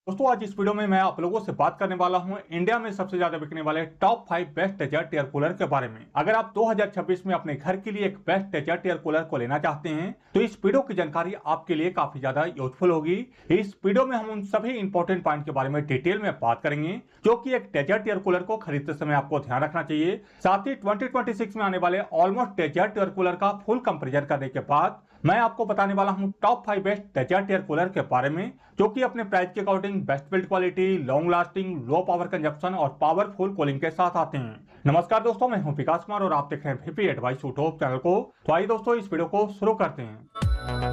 दोस्तों आज इस वीडियो में मैं आप लोगों से बात करने वाला हूं इंडिया में सबसे ज्यादा बिकने वाले top 5 best desert air cooler के बारे में। अगर आप 2026 में अपने घर के लिए एक बेस्ट डेजर्ट एयर कूलर को लेना चाहते हैं तो इस वीडियो की जानकारी आपके लिए काफी ज्यादा यूजफुल होगी। इस वीडियो में हम उन सभी इंपॉर्टेंट पॉइंट के बारे में डिटेल में बात करेंगे जो कि एक डेजर्ट एयर कूलर को खरीदते समय आपको ध्यान रखना चाहिए। साथ ही 2026 में आने वाले ऑलमोस्ट डेजर्ट एयर कूलर का फुल कंपेरिजन करने के बाद मैं आपको बताने वाला हूं top 5 best desert air cooler के बारे में जो कि अपने प्राइस के according best build quality, long lasting, low power consumption और पावरफुल कूलिंग के साथ आते हैं। नमस्कार दोस्तों, मैं हूं विकास कुमार और आप देख रहे हैं वीपी एडवाइस यूट्यूब चैनल को। तो आइए दोस्तों इस वीडियो को शुरू करते हैं।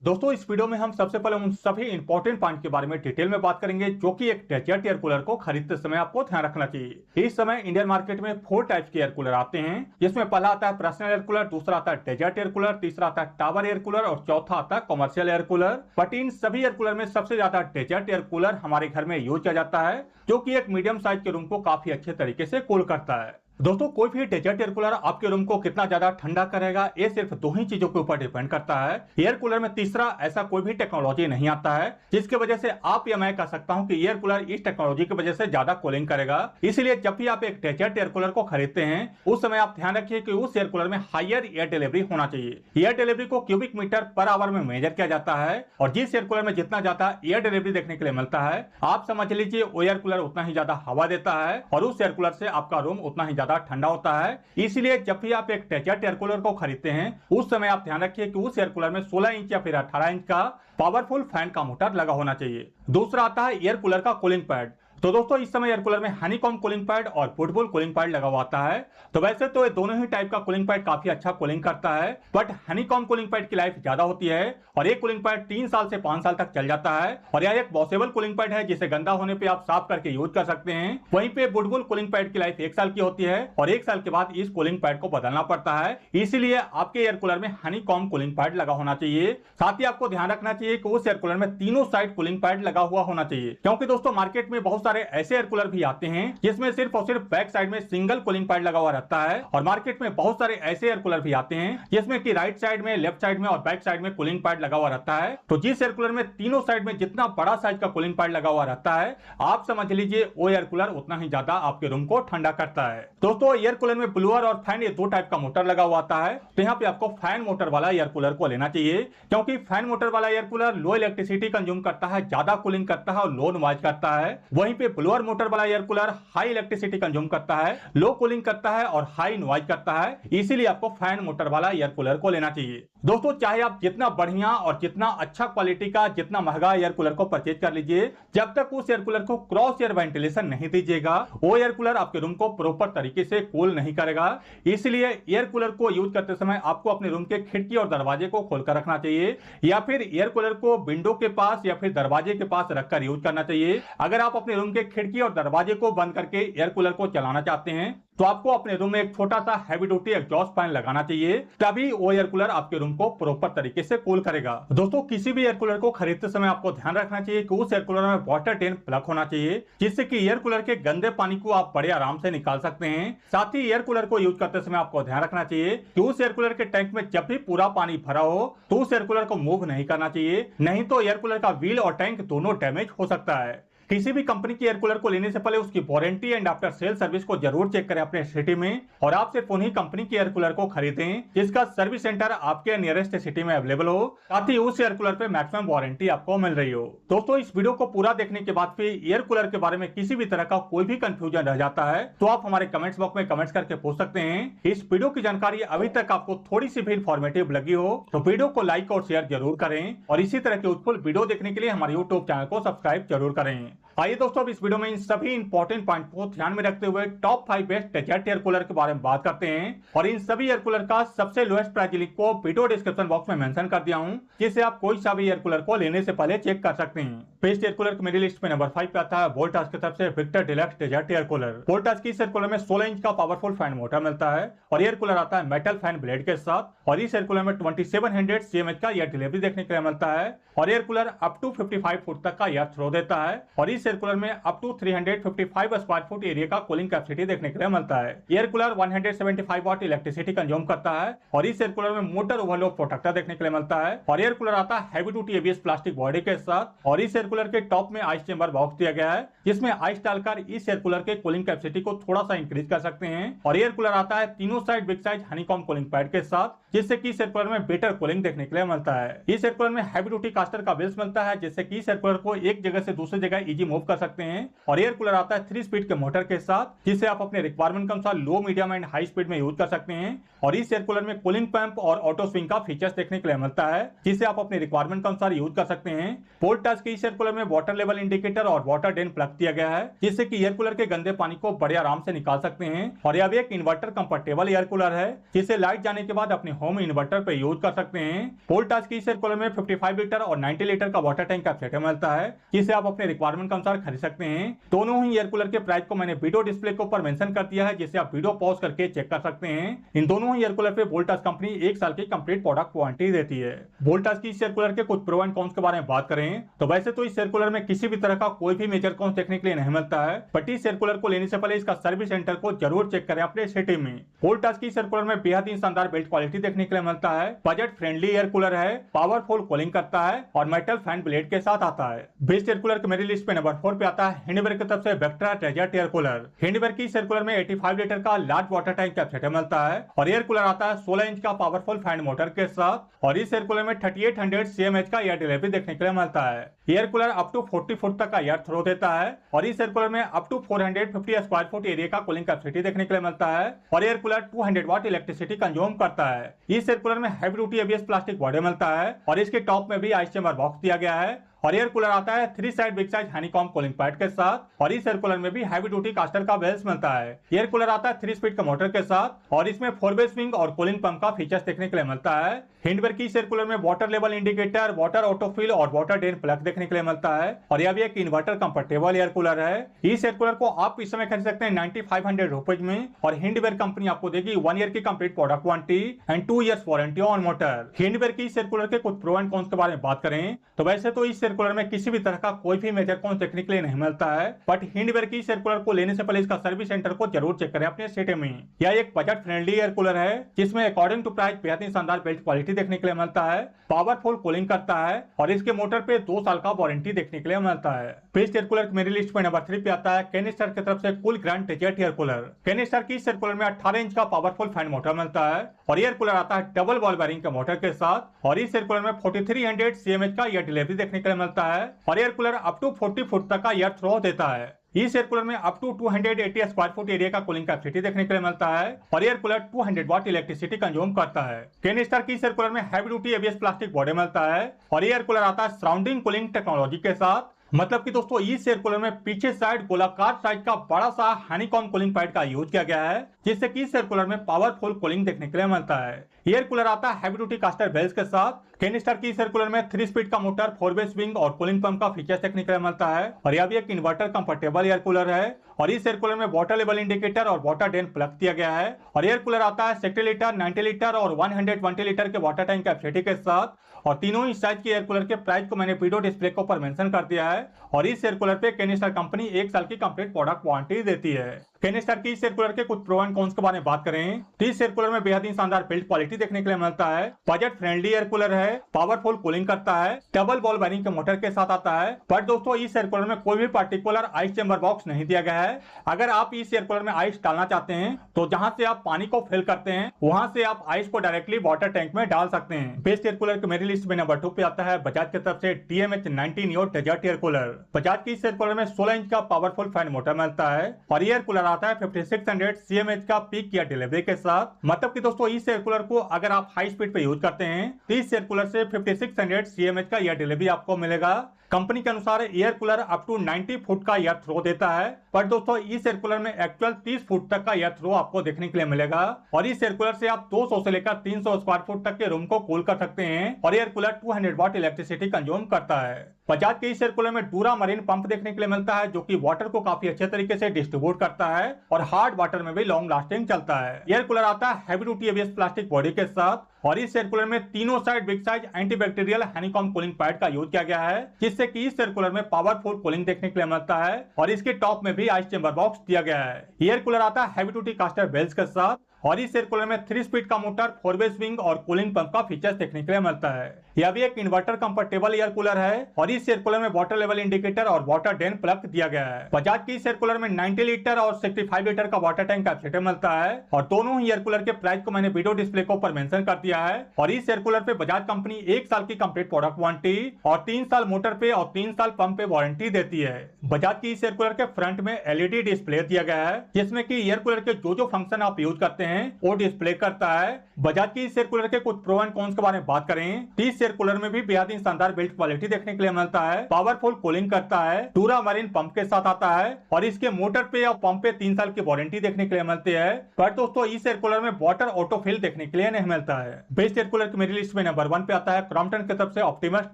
दोस्तों इस वीडियो में हम सबसे पहले उन सभी इंपॉर्टेंट पॉइंट के बारे में डिटेल में बात करेंगे जो कि एक डेजर्ट एयर कूलर को खरीदते समय आपको ध्यान रखना चाहिए। इस समय इंडियन मार्केट में 4 टाइप्स के एयर कूलर आते हैं, जिसमें पहला आता है पर्सनल एयर कूलर, दूसरा आता है डेजर्ट एयर कूलर, तीसरा आता है टावर एयर कूलर और चौथा आता है commercial air cooler. But in सभी एयर कूलर में सबसे ज्यादा डेजर्ट एयर कूलर हमारे घर में यूज किया जाता है, जो कि एक मीडियम साइज के रूम को काफी अच्छे तरीके से कूल करता है। दोस्तों कोई भी डेजर्ट एयर कूलर आपके रूम को कितना ज्यादा ठंडा करेगा ये सिर्फ दो ही चीजों के ऊपर डिपेंड करता है। एयर कूलर में तीसरा ऐसा कोई भी टेक्नोलॉजी नहीं आता है जिसकी वजह से आप या मैं कह सकता हूं कि एयर कूलर इस टेक्नोलॉजी की वजह से ज्यादा कूलिंग करेगा। इसलिए जब भी आप एक डेजर्ट एयर कूलर को खरीदते हैं उस समय आप ध्यान रखिए कि उस एयर कूलर में हायर एयर डिलीवरी होना चाहिए। एयर डिलीवरी को क्यूबिक मीटर पर आवर में मेजर किया जाता है और जिस एयर कूलर में जितना ज्यादा एयर डिलीवरी देखने के लिए मिलता है आप समझ लीजिए वो एयर कूलर उतना ही ज्यादा हवा देता है और उस एयर कूलर से आपका रूम उतना ही ज्यादा ठंडा होता है। इसलिए जब भी आप एक डेजर्ट एयर कूलर को खरीदते हैं उस समय आप ध्यान रखिए कि उस एयर कूलर में 16 इंच या फिर 18 इंच का पावरफुल फैन का मोटर लगा होना चाहिए। दूसरा आता है एयर कूलर का कूलिंग पैड। तो दोस्तों इस समय एयर कूलर में हनीकॉम्ब कूलिंग पैड और फुटबॉल कूलिंग पैड लगा हुआ आता है। तो वैसे तो ये दोनों ही टाइप का कूलिंग पैड काफी अच्छा कूलिंग करता है, बट हनीकॉम्ब कूलिंग पैड की लाइफ ज्यादा होती है और ये कूलिंग पैड 3 साल से 5 साल तक चल जाता है और यह एक वॉशेबल कूलिंग पैड है जिसे गंदा होने पे आप साफ करके यूज कर सकते हैं। वहीं पे फुटबॉल कूलिंग पैड की लाइफ 1 साल की होती है और 1 साल के बाद इस कूलिंग पैड को बदलना पड़ता है। इसीलिए आपके एयर कूलर में हनीकॉम्ब कूलिंग पैड लगा होना चाहिए। साथ ही आपको ध्यान रखना चाहिए कि उस एयर कूलर में तीनों साइड कूलिंग पैड लगा हुआ होना चाहिए, क्योंकि दोस्तों मार्केट में बहुत सारे ऐसे एयर कूलर भी आते हैं जिसमें सिर्फ और सिर्फ बैक साइड में सिंगल कूलिंग पैड लगा हुआ रहता है और मार्केट में बहुत सारे ऐसे एयर कूलर भी आते हैं जिसमें कि राइट साइड में, लेफ्ट साइड में और बैक साइड में कूलिंग पैड लगा हुआ रहता है। तो जिस एयर कूलर में तीनों साइड में जितना बड़ा साइज का कूलिंग पैड लगा हुआ रहता है आप समझ लीजिए वो एयर कूलर उतना ही ज्यादा आपके रूम को ठंडा करता है। दोस्तों एयर कूलर में ब्लोअर और फैन ये 2 टाइप का मोटर लगा हुआ आता है। तो यहाँ पे आपको फैन मोटर वाला एयर कूलर को लेना चाहिए, क्योंकि फैन मोटर वाला एयर कूलर लो इलेक्ट्रिसिटी कंज्यूम करता है, ज्यादा कूलिंग करता है और लो नॉइज करता है। वहीं पे ब्लोअर मोटर वाला air cooler high electricity consume करता है, लो कूलिंग करता है और हाई नॉइज करता है। इसीलिए आपको फैन मोटर वाला एयर कूलर को लेना चाहिए। दोस्तों चाहे आप जितना बढ़िया और जितना अच्छा क्वालिटी का, जितना महंगा एयर कूलर को परचेज कर लीजिए, जब तक उस एयर कूलर को क्रॉस एयर वेंटिलेशन नहीं दीजिएगा वो एयर कूलर आपके रूम को प्रॉपर तरीके से कूल नहीं करेगा। इसलिए एयर कूलर को यूज करते समय आपको अपने रूम के खिड़की और दरवाजे को खोलकर रखना चाहिए या फिर एयर कूलर को विंडो के पास या फिर दरवाजे के पास रखकर यूज करना चाहिए। अगर आप अपने रूम के खिड़की और दरवाजे को बंद करके एयर कूलर को चलाना चाहते हैं तो आपको अपने रूम में एक छोटा सा हैवी ड्यूटी एग्जॉस्ट फैन लगाना चाहिए, तभी वो एयर कूलर आपके रूम को प्रॉपर तरीके से कूल करेगा। दोस्तों किसी भी एयर कूलर को खरीदते समय आपको ध्यान रखना चाहिए कि उस एयर कूलर में वाटर टैंक प्लग होना चाहिए, जिससे कि एयर कूलर के गंदे पानी को आप बड़े आराम से निकाल सकते हैं। साथ ही एयर कूलर को यूज करते समय आपको ध्यान रखना चाहिए कि उस एयर कूलर के टैंक में जब भी पूरा पानी भरा हो तो उस एयर कूलर को मूव नहीं करना चाहिए, नहीं तो एयर कूलर का व्हील और टैंक दोनों डैमेज हो सकता है। किसी भी कंपनी की एयर कूलर को लेने से पहले उसकी warranty and after sale service को जरूर चेक करें अपने सिटी में और आप सिर्फ उन्हीं कंपनी की एयर कूलर को खरीदें जिसका सर्विस सेंटर आपके नियरेस्ट सिटी में अवेलेबल हो, साथ ही उस एयर कूलर पे मैक्सिमम वारंटी आपको मिल रही हो। दोस्तों इस वीडियो को पूरा देखने के बाद फिर एयर कूलर के बारे में किसी भी तरह का कोई भी कंफ्यूजन रह जाता है तो आप हमारे कमेंट्स बॉक्स में कमेंट्स करके पूछ सकते हैं। इस वीडियो की जानकारी अभी तक आपको थोड़ी सी भी इंफॉर्मेटिव लगी हो तो वीडियो को लाइक और शेयर जरूर करें और इसी तरह के यूजफुल वीडियो देखने के लिए हमारे यूट्यूब चैनल को सब्सक्राइब जरूर करें। आइए दोस्तों अब इस वीडियो में इन सभी इंपॉर्टेंट पॉइंट को ध्यान में रखते हुए top 5 best desert air cooler के बारे में बात करते हैं और इन सभी एयर कूलर का सबसे लोएस्ट प्राइस लिंक को वीडियो डिस्क्रिप्शन बॉक्स में मेंशन कर दिया हूं, जिससे आप कोई सा भी एयर कूलर को लेने से पहले चेक कर सकते हैं। बेस्ट एयर कूलर की मेरी लिस्ट में नंबर 5 पे आता है वोल्टास की तरफ से Victor deluxe desert air cooler. Voltas की इस एयर कूलर में 16 इंच का पावरफुल फैन मोटर मिलता है और एयर कूलर आता है मेटल फैन ब्लेड के साथ और इस एयर कूलर में 2700 CMH का एयर डिलीवरी देखने के लिए मिलता है और air cooler up to 55 foot तक का एयर थ्रो देता है और इस एयर कूलर में up to 355 square foot area का कूलिंग कैपेसिटी देखने के लिए मिलता है। Air cooler 175 watt electricity consume करता है और इस एयर कूलर में मोटर ओवरलोड प्रोटेक्टर देखने के लिए मिलता है। और एयर कूलर आता है heavy duty ABS plastic body के साथ और इस एयर कूलर के टॉप में आइस चेंबर बॉक्स दिया गया है, जिसमें आइस डालकर इस एयर कूलर के कूलिंग कैपेसिटी को थोड़ा सा इंक्रीज कर सकते हैं। और एयर कूलर आता है तीनों side big size honeycomb cooling pad के साथ, जिससे कि इस एयर कूलर में बेटर कूलिंग देखने के लिए मिलता है। इस एयर कूलर में हैवी ड्यूटी कास्टर का व्हील्स मिलता है, जिससे कि इस एयर कूलर को एक जगह से दूसरी जगह इजी मूव कर सकते हैं। और एयर कूलर आता है 3 स्पीड के मोटर के साथ, जिसे आप अपने रिक्वायरमेंट के अनुसार लो, मीडियम एंड हाई स्पीड में यूज कर सकते हैं। और इस एयर कूलर में कूलिंग पंप और ऑटो स्विंग का फीचर्स देखने के लिए मिलता है, जिसे आप अपने रिक्वायरमेंट के अनुसार यूज कर सकते हैं। वोल्टास के इस एयर कूलर में वाटर लेवल इंडिकेटर और वाटर ड्रेन प्लग दिया गया है, जिससे कि एयर कूलर के गंदे पानी को बड़े आराम से निकाल सकते हैं। और यह भी एक इन्वर्टर कंफर्टेबल एयर कूलर है, जिसे लाइट जाने के बाद अपने होम इन्वर्टर पे यूज कर सकते हैं। वोल्टास की इस एयर कूलर में 55 लीटर और 90 लीटर का वाटर टैंक कैपेसिटी मिलता है, जिसे आप अपने रिक्वायरमेंट के अनुसार खरीद सकते हैं। दोनों ही एयर कूलर के प्राइस को मैंने वीडियो डिस्प्ले के ऊपर मेंशन कर दिया है, जिसे आप वीडियो पॉज करके चेक कर सकते हैं। इन दोनों ही एयर कूलर पे वोल्टास कंपनी 1 साल की कंप्लीट प्रोडक्ट वारंटी देती है। वोल्टास की इस एयर कूलर के कुछ प्रो एंड कॉन्स के बारे में बात करें तो वैसे तो इस एयर कूलर में किसी भी तरह का कोई भी मेजर कॉन्स देखने के लिए नहीं मिलता है, बट इस एयर कूलर को लेने से पहले इसका सर्विस सेंटर को जरूर चेक करें अपने सिटी में। वोल्टास की इस एयर कूलर में बेहद ही शानदार बिल्ड क्वालिटी देखने के लिए मिलता है। बजट फ्रेंडली एयर कूलर है, पावरफुल कूलिंग करता है और मेटल फैन ब्लेड के साथ आता है। बेस्ट एयर कूलर की मेरी लिस्ट पे नंबर 4 पे आता है हिंडवेयर की तरफ से Vectra desert air cooler. Hindware की इस एयर कूलर में 85 लीटर का लार्ज वाटर टैंक कैपेसिटी मिलता है और एयर कूलर आता है 16 इंच का पावरफुल फैन मोटर के साथ। और इस एयर कूलर में 3800 CMH का एयर डिलीवरी देखने के लिए मिलता है। Air cooler up to 40 foot तक का एयर थ्रो देता है और इस एयर कूलर में up to 450 square foot area का कूलिंग कैपेसिटी देखने के लिए मिलता है। और air cooler 200 watt electricity consume करता है। इस एयर कूलर में heavy duty ABS plastic body मिलता है और इसके टॉप में भी आइस चेंबर बॉक्स दिया गया है। और एयर कूलर आता है 3 side big size honeycomb cooling pad के साथ और इस एयर कूलर में भी हैवी ड्यूटी कास्टर का व्हील्स मिलता है। एयर कूलर आता है 3 स्पीड का मोटर के साथ और इसमें 4-वे स्विंग और कूलिंग पंप का फीचर्स देखने के लिए मिलता है। हिंडवेयर की इस एयर कूलर में water level indicator, water autofill और वाटर ड्रेन प्लग देखने के लिए मिलता है और यह भी एक इन्वर्टर कंफर्टेबल एयर कूलर है। इस एयर कूलर को आप इस समय खरीद सकते हैं 9500 रुपीज में और हिंडवेयर कंपनी आपको देगी 1 ईयर की complete product warranty and 2 years warranty on motor. Hindware की इस एयर कूलर के कुछ प्रो एंड कॉन्स के बारे में बात करें तो वैसे तो इस एयर कूलर में किसी भी तरह का कोई भी मेजर कॉन्स देखने के लिए नहीं मिलता है, बट हिंडवेयर की इस एयर कूलर को लेने से पहले इसका सर्विस सेंटर को जरूर चेक करें अपने सिटी में। यह एक बजट फ्रेंडली एयर कूलर है, जिसमें अकॉर्डिंग टू प्राइस बेहद ही शानदार बिल्ड क्वालिटी देखने के लिए मिलता है, पावरफुल कूलिंग करता है और इसके मोटर पे 2 साल का वारंटी देखने के लिए मिलता है। बेस्ट एयर कूलर मेरी लिस्ट में नंबर 3 पे आता है कैनिस्टर की तरफ से cool grand desert air cooler. Kenstar की इस एयर कूलर में 18 इंच का पावरफुल फैन मोटर मिलता है और एयर कूलर आता है डबल बॉल बेयरिंग के मोटर के साथ और इस एयर कूलर में 4300 CMH का एयर डिलीवरी देखने के लिए मिलता है और air cooler up to 40 foot तक का एयर थ्रो देता है। इस एयर कूलर में up to 280 square foot area का कूलिंग कैपेसिटी देखने के लिए मिलता है और air cooler 200 watt electricity consume करता है। कैनिस्टर की इस एयर कूलर में heavy duty ABS plastic body मिलता है और एयर कूलर आता है सराउंडिंग कूलिंग टेक्नोलॉजी के साथ। मतलब कि दोस्तों इस एयर कूलर में पीछे साइड गोलाकार साइज का बड़ा सा हनीकॉम्ब कूलिंग पैड का यूज किया गया है, जिससे कि इस एयर कूलर में पावरफुल कूलिंग देखने के लिए मिलता है। एयर कूलर आता है हैवी ड्यूटी कास्टर व्हील्स के साथ। कैनिस्टर की इस एयर कूलर में 3 स्पीड का मोटर, 4-वे स्विंग और कूलिंग पंप का फीचर्स देखने के लिए मिलता है और यह भी एक इन्वर्टर कंफर्टेबल एयर कूलर है और इस एयर कूलर में वाटर लेवल इंडिकेटर और वाटर ड्रेन प्लग दिया गया है और एयर कूलर आता है 60 लीटर, 90 लीटर और 120 लीटर के वाटर टैंक कैपेसिटी के साथ और तीनों ही साइज के एयर कूलर के प्राइस को मैंने वीडियो डिस्प्ले के ऊपर मेंशन कर दिया है और इस एयर कूलर पे कैनिस्टर कंपनी 1 साल की कंप्लीट प्रोडक्ट वारंटी देती है। कैनिस्टर की इस एयर कूलर के कुछ प्रो एंड कॉन्स के बारे में बात करें तो इस एयर कूलर में बेहद ही शानदार बिल्ड क्वालिटी देखने के लिए मिलता है। बजट फ्रेंडली एयर कूलर है, पावरफुल कूलिंग करता है, डबल बॉल बेयरिंग के मोटर के साथ आता है। बट दोस्तों इस एयर कूलर में कोई भी पार्टिकुलर आइस चेंबर बॉक्स नहीं दिया गया है। अगर आप इस एयर कूलर में आइस डालना चाहते हैं तो जहां से आप पानी को फिल करते हैं वहां से आप आइस को डायरेक्टली वाटर टैंक में डाल सकते हैं। बेस्ट एयर कूलर की मेरी लिस्ट में नंबर 2 पे आता है बजाज की तरफ से DMH90 neo desert air cooler. Bajaj की इस एयर कूलर में 16 इंच का पावरफुल फैन मोटर मिलता है और एयर कूलर आता है 5600 CMH का पीक एयर डिलीवरी के साथ। मतलब कि दोस्तों इस एयर कूलर को अगर आप हाई स्पीड पे यूज करते हैं तो इस एयर कूलर से 5600 CMH का एयर डिलीवरी आपको मिलेगा। कंपनी के अनुसार air cooler up to 90 foot का एयर थ्रो देता है, पर दोस्तों इस एयर कूलर में एक्चुअल 30 फुट तक का एयर थ्रो आपको देखने के लिए मिलेगा और इस एयर कूलर से आप 200 से लेकर 300 स्क्वायर फुट तक के रूम को कूल कर सकते हैं और air cooler 200 watt electricity consume करता है। बजाज के इस एयर कूलर में डूरा मरीन पंप देखने के लिए मिलता है, जो कि वाटर को काफी अच्छे तरीके से डिस्ट्रीब्यूट करता है और हार्ड वाटर में भी लॉन्ग लास्टिंग चलता है। एयर कूलर आता है heavy duty ABS plastic body के साथ और इस एयर कूलर में तीनों side big size antibacterial honeycomb cooling pad का यूज किया गया है, जिससे कि इस एयर कूलर में पावरफुल कूलिंग देखने के लिए मिलता है। और इसके टॉप में भी आइस चेंबर बॉक्स दिया गया है। एयर कूलर आता है हैवी ड्यूटी कास्टर बेल्स के साथ और इस एयर कूलर में 3 स्पीड का मोटर, 4 वे स्विंग और कूलिंग पंप का फीचर्स देखने के लिए मिलता है। यह भी एक इन्वर्टर कंफर्टेबल एयर कूलर है और इस एयर कूलर में वाटर लेवल इंडिकेटर और वाटर ड्रेन प्लग दिया गया है। बजाज की इस एयर कूलर में 90 लीटर और 65 लीटर का वाटर टैंक कैपेसिटी मिलता है और दोनों ही एयर कूलर के प्राइस को मैंने वीडियो डिस्प्ले के ऊपर मेंशन कर दिया है। और इस एयर कूलर पे बजाज कंपनी 1 साल की कंप्लीट प्रोडक्ट वारंटी और 3 साल मोटर पे और 3 साल पंप पे वारंटी देती है। बजाज की इस एयर कूलर के फ्रंट में LED डिस्प्ले दिया गया है, जिसमें कि एयर कूलर के जो फंक्शन आप यूज करते हैं वो डिस्प्ले करता है। बजाज की इस एयर कूलर के कुछ प्रो एंड कॉन्स के बारे में बात करें तो इस एयर कूलर में भी बेहद ही शानदार बिल्ड क्वालिटी देखने के लिए मिलता है। पावरफुल कूलिंग करता है, टूरा मरीन पंप के साथ आता है और इसके मोटर पे और पंप पे 3 साल की वारंटी देखने के लिए मिलती है। पर दोस्तों इस एयर कूलर में वाटर ऑटोफिल देखने के लिए नहीं मिलता है। बेस्ट एयर कूलर की मेरी लिस्ट में नंबर 1 पे आता है क्रॉम्पटन की तरफ से Optimus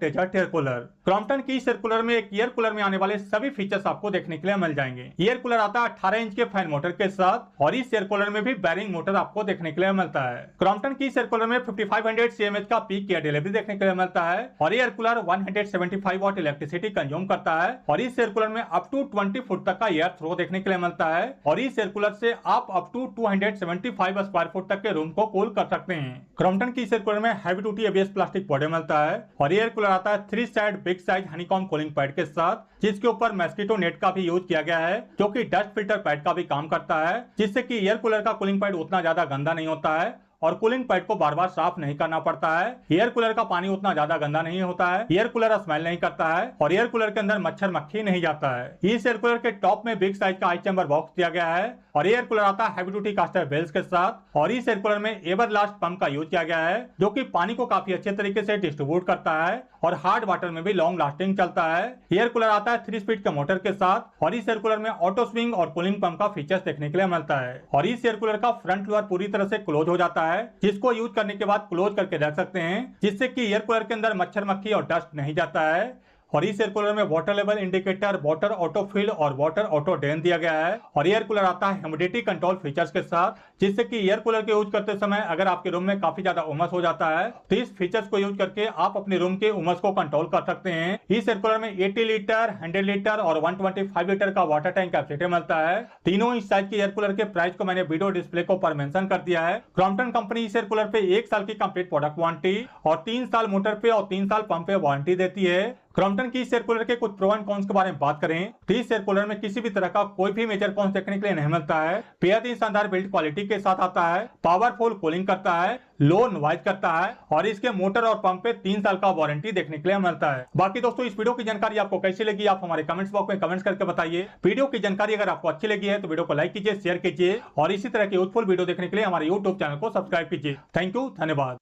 desert air cooler. Crompton की इस एयर कूलर में एक एयर कूलर में आने वाले सभी फीचर्स आपको देखने के लिए मिल जाएंगे। एयर कूलर आता है 18 इंच के फैन मोटर के साथ और इस एयर कूलर में भी बैरिंग मोटर आपको देखने के लिए मिलता है। क्रॉम्पटन की इस एयर कूलर में 5500 CMH का पीक एयर डिलीवरी देखने के लिए मिलता है और air cooler 175 watt electricity consume करता है और इस एयर कूलर में अप टू 20 फुट तक का एयर थ्रो देखने के लिए मिलता है और इस एयर कूलर से आप अप टू 275 स्क्वायर फुट तक के रूम को कूल कर सकते हैं। क्रॉम्पटन की इस एयर कूलर में heavy duty ABS plastic body मिलता है और एयर कूलर आता है 3 side big size honeycomb cooling pad के साथ, जिसके ऊपर मस्कीटो नेट का भी यूज किया गया है, जो कि डस्ट फिल्टर पैड का भी काम करता है, जिससे कि एयर कूलर का कूलिंग पैड उतना ज्यादा गंदा नहीं होता है और कूलिंग पैड को बार बार साफ नहीं करना पड़ता है। एयर कूलर का पानी उतना ज्यादा गंदा नहीं होता है, एयर कूलर स्मेल नहीं करता है और एयर कूलर के अंदर मच्छर मक्खी नहीं जाता है। इस एयर कूलर के टॉप में बिग साइज का आइस चेंबर बॉक्स दिया गया है और एयर कूलर आता है हैवी ड्यूटी कास्टर बेल्स के साथ और इस एयर कूलर में एवरलास्ट पंप का यूज किया गया है, जो कि पानी को काफी अच्छे तरीके से डिस्ट्रीब्यूट करता है और हार्ड वाटर में भी लॉन्ग लास्टिंग चलता है। एयर कूलर आता है 3 स्पीड के मोटर के साथ और इस एयर कूलर में ऑटो स्विंग और कूलिंग पंप का फीचर्स देखने के लिए मिलता है और इस एयर कूलर का फ्रंट डोर पूरी तरह से क्लोज हो जाता है, जिसको यूज करने के बाद क्लोज करके रख सकते हैं, जिससे कि एयर कूलर के अंदर मच्छर मक्खी और डस्ट नहीं जाता है। और इस एयर कूलर में water level indicator, water autofill और वाटर ऑटो ड्रेन दिया गया है और एयर कूलर आता है ह्यूमिडिटी कंट्रोल फीचर्स के साथ, जिससे कि एयर कूलर के यूज करते समय अगर आपके रूम में काफी ज्यादा उमस हो जाता है तो इस फीचर्स को यूज करके आप अपने रूम के उमस को कंट्रोल कर सकते हैं। इस एयर कूलर में 80 लीटर, 100 लीटर और 125 लीटर का वाटर टैंक कैपेसिटी मिलता है। तीनों इस साइज के एयर कूलर के प्राइस को मैंने वीडियो डिस्प्ले को ऊपर मेंशन कर दिया है। क्रॉम्पटन कंपनी इस एयर कूलर पे 1 साल की कंप्लीट प्रोडक्ट वारंटी और 3 साल मोटर पे और 3 साल पंप पे वारंटी देती है। क्रॉम्पटन की इस एयर कूलर के कुछ प्रो एंड कॉन्स के बारे में बात करें तो इस एयर कूलर में किसी भी तरह का कोई भी मेजर कॉन्स देखने के लिए नहीं मिलता है। बेहद ही शानदार बिल्ड क्वालिटी के साथ आता है, पावरफुल कूलिंग करता है, लो नॉइज करता है और इसके मोटर और पंप पे 3 साल का वारंटी देखने के लिए मिलता है। बाकी दोस्तों इस वीडियो की जानकारी आपको कैसी लगी आप हमारे कमेंट्स बॉक्स में कमेंट्स करके बताइए। वीडियो की जानकारी अगर आपको अच्छी लगी है तो वीडियो को लाइक कीजिए, शेयर कीजिए और इसी तरह के यूजफुल वीडियो देखने के लिए हमारे यूट्यूब चैनल को सब्सक्राइब कीजिए। थैंक यू, धन्यवाद।